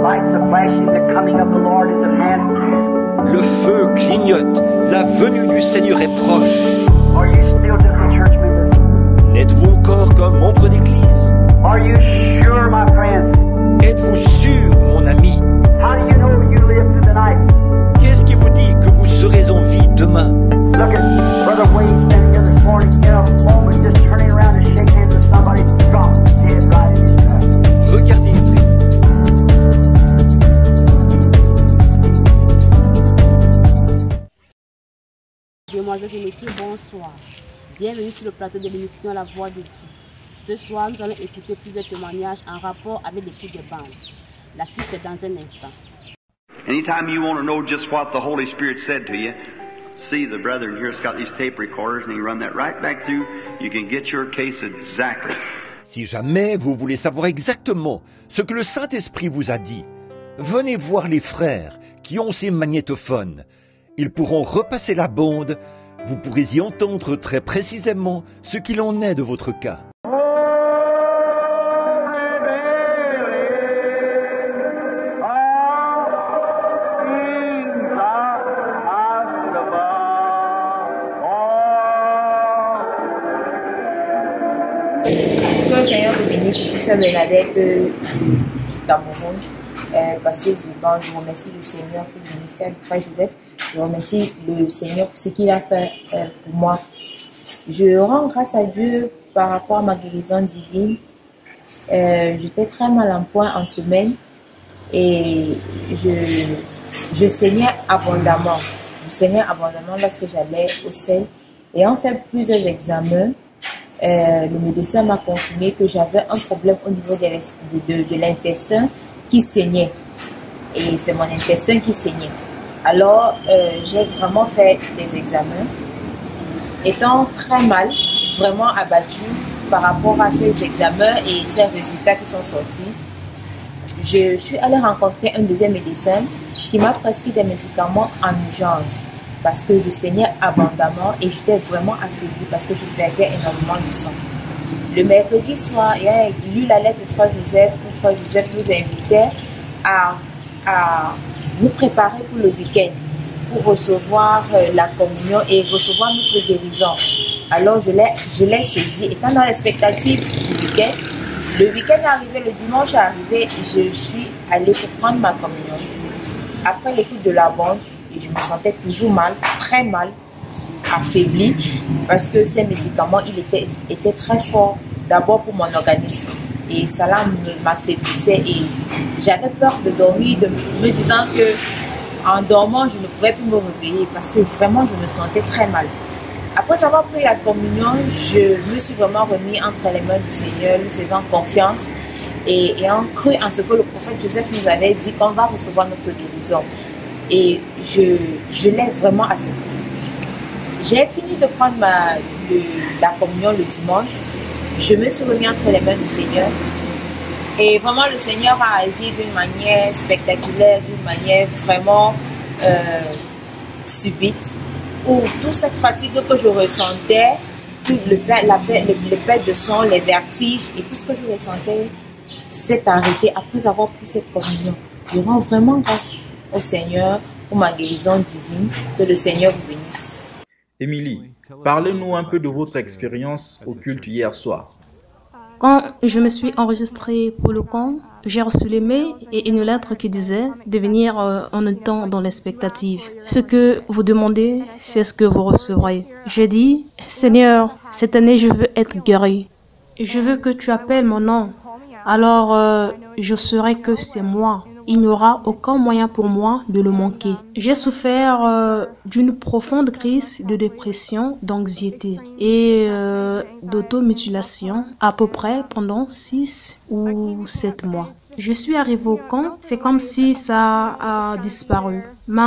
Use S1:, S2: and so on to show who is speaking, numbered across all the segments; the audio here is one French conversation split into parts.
S1: Lights are flashing, the coming of the Lord is at hand.
S2: Le feu clignote, la venue du Seigneur est proche.
S1: Are you still just a church member?
S2: N'êtes-vous encore qu'un membre d'église?
S1: Are you sure, my friend?
S2: Êtes-vous sûr, mon ami?
S1: How do you know you live through the night?
S2: Qu'est-ce qui vous dit que vous serez en vie demain?
S1: Look at Brother Wade standing here this morning in a moment, just turning around to shake hands with somebody, drop dead right in his tracks.
S2: Regardez-vous.
S3: Demoiselles et messieurs, bonsoir. Bienvenue sur le plateau de l'émission La Voix de Dieu. Ce soir, nous allons écouter plusieurs témoignages en rapport avec l'écoute des bandes. La suite, c'est dans un instant.
S4: Anytime you want to know just what the Holy Spirit said to you, see the brethren here's got these tape recorders and you run that right back through. You can get your case exactly.
S2: Si jamais vous voulez savoir exactement ce que le Saint-Esprit vous a dit, venez voir les frères qui ont ces magnétophones. Ils pourront repasser la bande, vous pourrez y entendre très précisément ce qu'il en est de votre cas.
S5: Que le Seigneur vous bénisse, je suis sœur Bernadette du Cameroun, passeuse du banc. Je remercie le Seigneur pour le ministère du Frère Joseph. Je remercie le Seigneur pour ce qu'il a fait pour moi. Je rends grâce à Dieu par rapport à ma guérison divine. J'étais très mal en point en semaine et je saignais abondamment. Je saignais abondamment lorsque j'allais au sel. Et en fait plusieurs examens, le médecin m'a confirmé que j'avais un problème au niveau de l'intestin qui saignait. Et c'est mon intestin qui saignait. Alors, j'ai vraiment fait des examens. Étant très mal, vraiment abattue par rapport à ces examens et ces résultats qui sont sortis, je suis allée rencontrer un deuxième médecin qui m'a prescrit des médicaments en urgence parce que je saignais abondamment et j'étais vraiment affaiblie parce que je perdais énormément de sang. Le mercredi soir, il a lu la lettre de Frère Joseph. Le Frère Joseph nous invitait à nous préparer pour le week-end, pour recevoir la communion et recevoir notre guérison. Alors je l'ai saisi, étant dans l'expectative du week-end. Le week-end est arrivé, le dimanche est arrivé et je suis allée pour prendre ma communion. Après l'écoute de la bande, je me sentais toujours mal, très mal, affaiblie, parce que ces médicaments, ils étaient très forts, d'abord pour mon organisme. Et cela m'affaiblissait et j'avais peur de dormir, de me disant que en dormant, je ne pouvais plus me réveiller parce que vraiment, je me sentais très mal. Après avoir pris la communion, je me suis vraiment remis entre les mains du Seigneur, lui faisant confiance et ayant cru en ce que le prophète Joseph nous avait dit qu'on va recevoir notre guérison. Et je l'ai vraiment accepté. J'ai fini de prendre la communion le dimanche. Je me suis remis entre les mains du Seigneur. Et vraiment, le Seigneur a agi d'une manière spectaculaire, d'une manière vraiment subite. Où toute cette fatigue que je ressentais, tout le perte de sang, les vertiges et tout ce que je ressentais s'est arrêté après avoir pris cette communion. Je rends vraiment grâce au Seigneur pour ma guérison divine. Que le Seigneur vous bénisse.
S6: Émilie, parlez-nous un peu de votre expérience au culte hier soir.
S7: Quand je me suis enregistrée pour le camp, j'ai reçu les mails et une lettre qui disait de venir en étant dans l'expectative. Ce que vous demandez, c'est ce que vous recevrez. J'ai dit, Seigneur, cette année je veux être guéri. Je veux que tu appelles mon nom. Alors je saurai que c'est moi. Il n'y aura aucun moyen pour moi de le manquer. J'ai souffert d'une profonde crise de dépression, d'anxiété et d'automutilation à peu près pendant 6 ou 7 mois. Je suis arrivée au camp, c'est comme si ça a disparu. Mais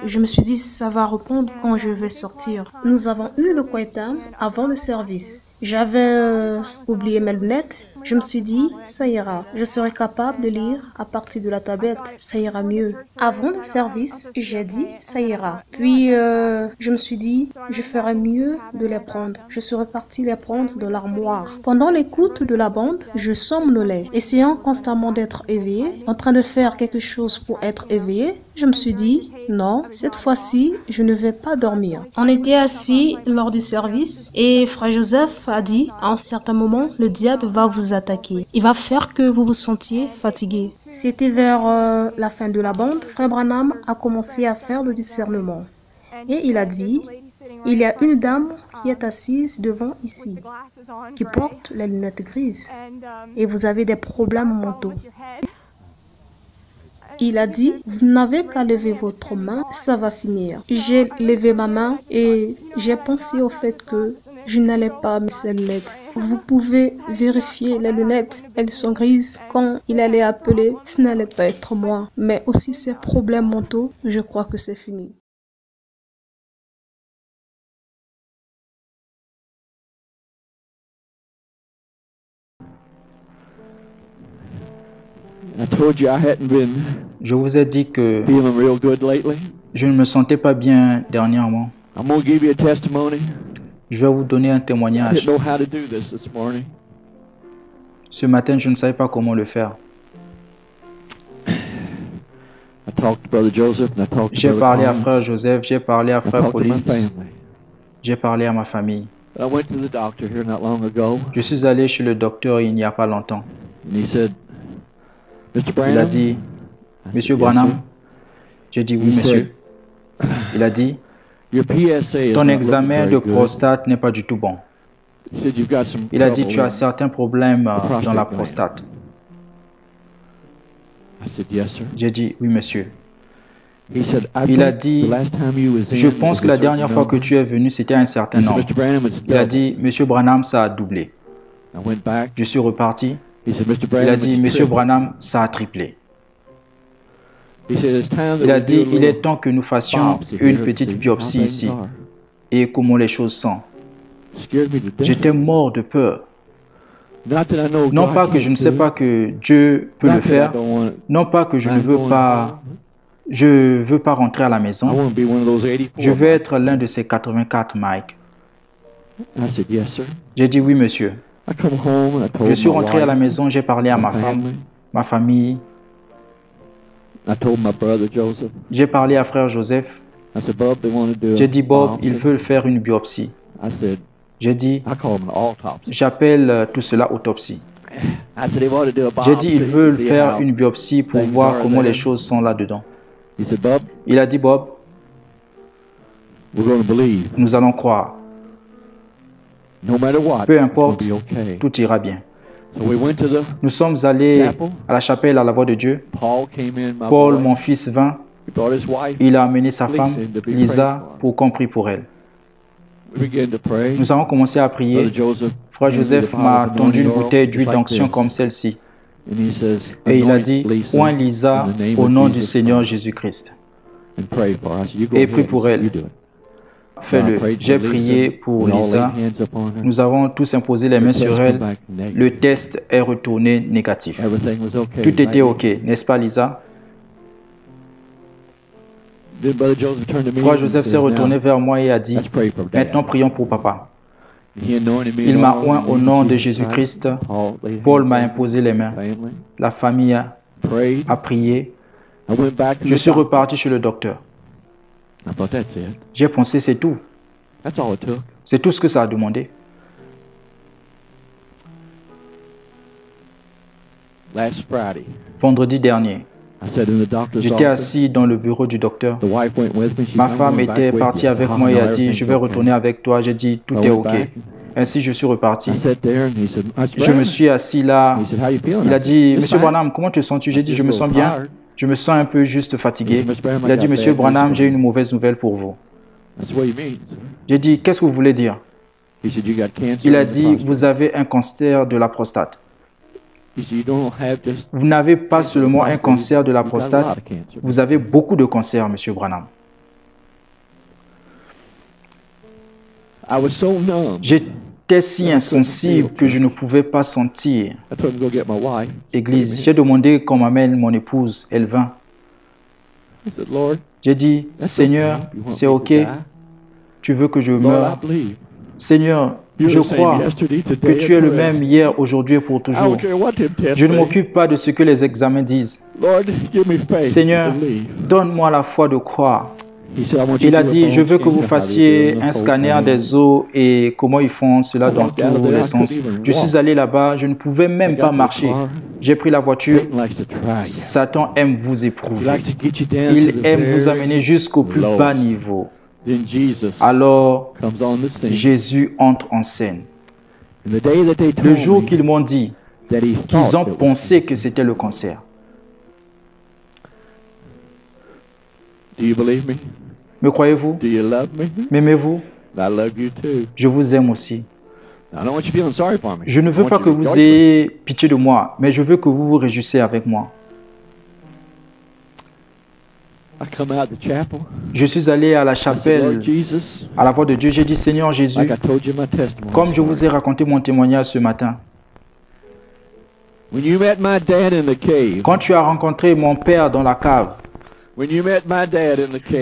S7: je me suis dit, ça va répondre quand je vais sortir. Nous avons eu le quiet time avant le service. J'avais oublié mes lunettes. Je me suis dit, ça ira. Je serai capable de lire à partir de la tablette. Ça ira mieux. Avant le service, j'ai dit, ça ira. Puis, je me suis dit, je ferais mieux de les prendre. Je serais parti les prendre dans l'armoire. Pendant l'écoute de la bande, je somnolais. Essayant constamment d'être éveillé, en train de faire quelque chose pour être éveillé, je me suis dit, non, cette fois-ci, je ne vais pas dormir. On était assis lors du service et Frère Joseph a dit, à un certain moment, le diable va vous attaquer. Il va faire que vous vous sentiez fatigué. C'était vers la fin de la bande, Frère Branham a commencé à faire le discernement. Et il a dit, il y a une dame qui est assise devant ici, qui porte les lunettes grises, et vous avez des problèmes mentaux. Il a dit, vous n'avez qu'à lever votre main, ça va finir. J'ai levé ma main et j'ai pensé au fait que je n'allais pas mettre ces lunettes. Vous pouvez vérifier les lunettes, elles sont grises. Quand il allait appeler, ce n'allait pas être moi. Mais aussi ces problèmes mentaux, je crois que c'est fini.
S6: Je vous ai dit que je ne me sentais pas bien dernièrement. Je vais vous donner un témoignage. Ce matin, je ne savais pas comment le faire. J'ai parlé à frère Joseph, j'ai parlé à frère Collins, j'ai parlé à ma famille. Je suis allé chez le docteur il n'y a pas longtemps. Il a dit, Monsieur Branham, j'ai dit oui, monsieur. Il a dit, ton examen de prostate n'est pas du tout bon. Il a dit, tu as certains problèmes dans la prostate. J'ai dit oui, monsieur. Il a dit, je pense que la dernière fois que tu es venu, c'était un certain nombre. Il a dit, Monsieur Branham, ça a doublé. Je suis reparti. Il a dit, Monsieur Branham, ça a triplé. Il a dit, il est temps que nous fassions une petite biopsie ici et comment les choses sont. J'étais mort de peur. Non pas que je ne sais pas que Dieu peut le faire, non pas que je ne veux pas, rentrer à la maison. Je veux être l'un de ces 84 Mike. J'ai dit oui, monsieur. Je suis rentré à la maison, j'ai parlé à ma femme, ma famille. J'ai parlé à frère Joseph. J'ai dit, Bob, ils veulent faire une biopsie. J'ai dit, j'appelle tout cela autopsie. J'ai dit, ils veulent faire une biopsie pour voir comment les choses sont là-dedans. Il a dit, Bob, nous allons croire. Peu importe, tout ira bien. Nous sommes allés à la chapelle à la voix de Dieu. Paul, mon fils, vint. Il a amené sa femme, Lisa, pour qu'on prie pour elle. Nous avons commencé à prier. Frère Joseph m'a tendu une bouteille d'huile d'onction comme celle-ci. Et il a dit, oins Lisa au nom du Seigneur Jésus-Christ. Et prie pour elle. Fais-le. J'ai prié pour Lisa. Nous avons tous imposé les mains sur elle. Le test est retourné négatif. Tout était OK, n'est-ce pas, Lisa? Frère Joseph s'est retourné vers moi et a dit, maintenant prions pour papa. Il m'a oint au nom de Jésus-Christ. Paul m'a imposé les mains. La famille a prié. Je suis reparti chez le docteur. J'ai pensé, c'est tout. C'est tout ce que ça a demandé. Vendredi dernier, j'étais assis dans le bureau du docteur. Ma femme était partie avec moi et a dit, je vais retourner avec toi. J'ai dit, tout est OK. Ainsi, je suis reparti. Je me suis assis là. Il a dit, Monsieur Branham, comment te sens-tu? J'ai dit, je me sens bien. Je me sens un peu juste fatigué. Il a dit, Monsieur Branham, j'ai une mauvaise nouvelle pour vous. J'ai dit, qu'est-ce que vous voulez dire? Il a dit, vous avez un cancer de la prostate. Vous n'avez pas seulement un cancer de la prostate, vous avez beaucoup de cancers, Monsieur Branham. J'étais si insensible que je ne pouvais pas sentir. Église, j'ai demandé qu'on m'amène mon épouse, elle vint. J'ai dit, Seigneur, c'est ok, tu veux que je meure? Seigneur, je crois que tu es le même hier, aujourd'hui et pour toujours. Je ne m'occupe pas de ce que les examens disent. Seigneur, donne-moi la foi de croire. Il a dit, je veux que vous fassiez un scanner des os et comment ils font cela dans tous les sens. Je suis allé là-bas, je ne pouvais même pas marcher. J'ai pris la voiture. Satan aime vous éprouver. Il aime vous amener jusqu'au plus bas niveau. Alors, Jésus entre en scène. Le jour qu'ils m'ont dit qu'ils ont pensé que c'était le cancer. Me croyez-vous? M'aimez-vous? Je vous aime aussi. Je ne veux pas que vous ayez pitié de moi, mais je veux que vous vous réjouissez avec moi. Je suis allé à la chapelle, à la voix de Dieu. J'ai dit, Seigneur Jésus, comme je vous ai raconté mon témoignage ce matin, quand tu as rencontré mon père dans la cave,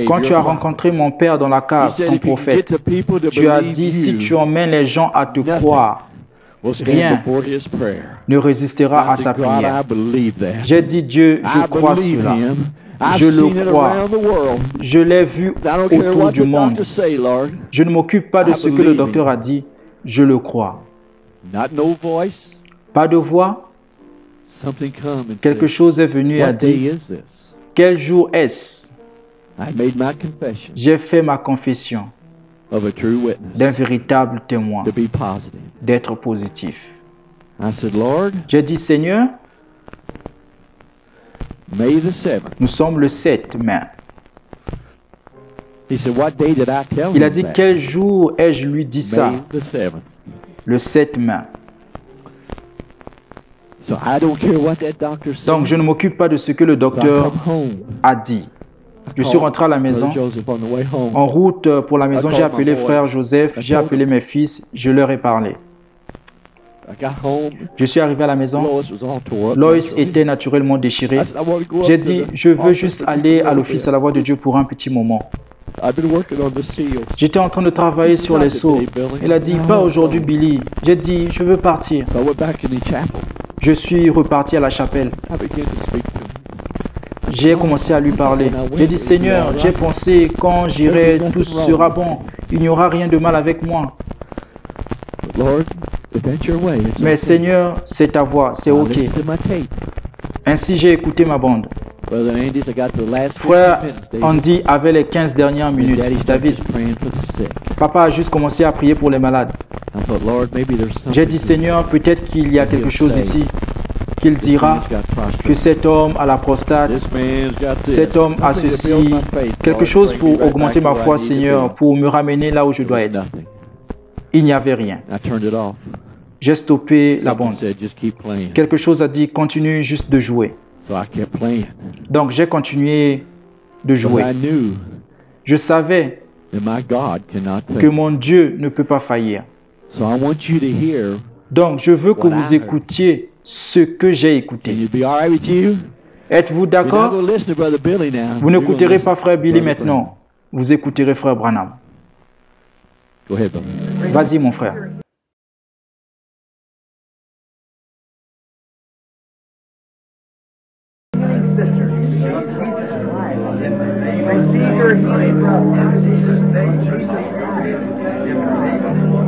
S6: quand tu as rencontré mon père dans la cave, ton prophète, tu as dit, si tu emmènes les gens à te croire, rien ne résistera à sa prière. J'ai dit, Dieu, je crois cela. Je le crois. Je l'ai vu autour du monde. Je ne m'occupe pas de ce que le docteur a dit. Je le crois. Pas de voix. Quelque chose est venu et a dit, quel jour est-ce? J'ai fait ma confession d'un véritable témoin, d'être positif. J'ai dit, Seigneur, nous sommes le 7 mai. Il a dit, quel jour ai-je lui dit ça? Le 7 mai. Donc, je ne m'occupe pas de ce que le docteur a dit. Je suis rentré à la maison. En route pour la maison, j'ai appelé frère Joseph, j'ai appelé mes fils, je leur ai parlé. Je suis arrivé à la maison. Lois était naturellement déchirée. J'ai dit, je veux juste aller à l'office à la voix de Dieu pour un petit moment. J'étais en train de travailler sur les seaux. Il a dit, pas aujourd'hui Billy. J'ai dit, je veux partir. Je suis reparti à la chapelle. J'ai commencé à lui parler. J'ai dit, Seigneur, j'ai pensé quand j'irai, tout sera bon. Il n'y aura rien de mal avec moi. Mais Seigneur, c'est ta voix, c'est ok. Ainsi j'ai écouté ma bande. Frère Andy avait les 15 dernières minutes. David, papa a juste commencé à prier pour les malades. J'ai dit, Seigneur, peut-être qu'il y a quelque chose ici, qu'il dira que cet homme a la prostate, cet homme a ceci, quelque chose pour augmenter ma foi, Seigneur, pour me ramener là où je dois être. Il n'y avait rien. J'ai stoppé la bande. Quelque chose a dit, continue juste de jouer. Donc j'ai continué de jouer. Je savais que mon Dieu ne peut pas faillir. Donc je veux que vous écoutiez ce que j'ai écouté. Êtes-vous d'accord? Vous n'écouterez pas frère Billy maintenant. Vous écouterez frère Branham. Vas-y mon frère.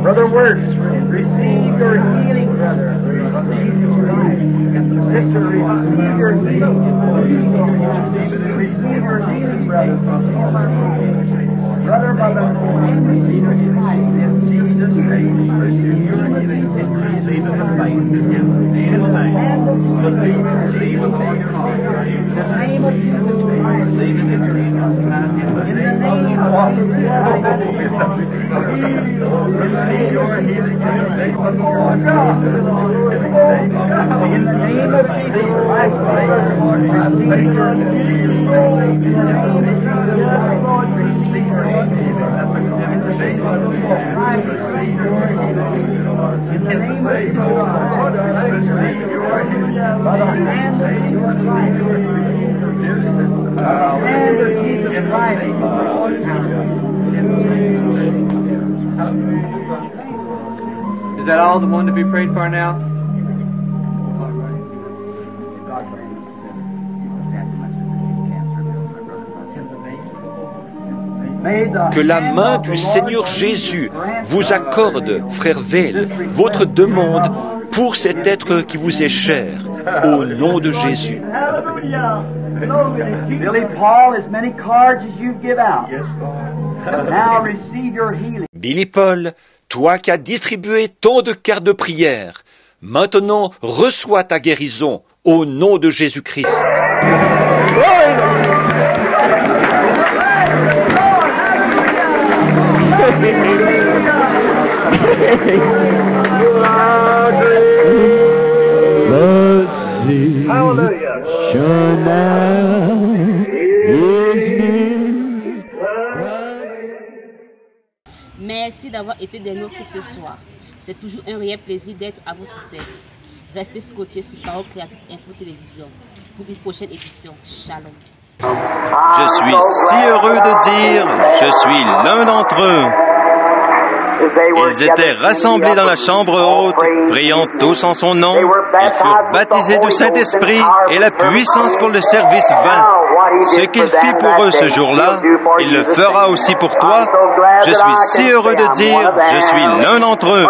S1: Brother Works, receive your healing, brother. Receive your healing. Sister, receive your healing. Receive your healing, brother. Brother, receive your healing. In Jesus' name, receive your healing. Receive the faith in Him. In His name. Believe in Jesus' name. In the name of Jesus Christ. Receive it in your name. In the name of Jesus. Receive your healing in the name of the Lord.
S8: Is that all the one to be prayed for now?
S2: Que la main du Seigneur Jésus vous accorde, frère Vail, votre demande pour cet être qui vous est cher, au nom de Jésus.
S1: Billy Paul, as many cards as you give out. Now receive your healing.
S2: Billy Paul, toi qui as distribué tant de cartes de prière, maintenant reçois ta guérison au nom de Jésus-Christ.
S3: Merci d'avoir été des nôtres ce soir. C'est toujours un réel plaisir d'être à votre service. Restez scotchés sur Parole Créatrice Info Télévision pour une prochaine édition. Shalom.
S9: Je suis si heureux de dire, je suis l'un d'entre eux. Ils étaient rassemblés dans la chambre haute, priant tous en son nom. Ils furent baptisés du Saint-Esprit et la puissance pour le service vint. Ce qu'il fit pour eux ce jour-là, il le fera aussi pour toi. Je suis si heureux de dire, je suis l'un d'entre eux.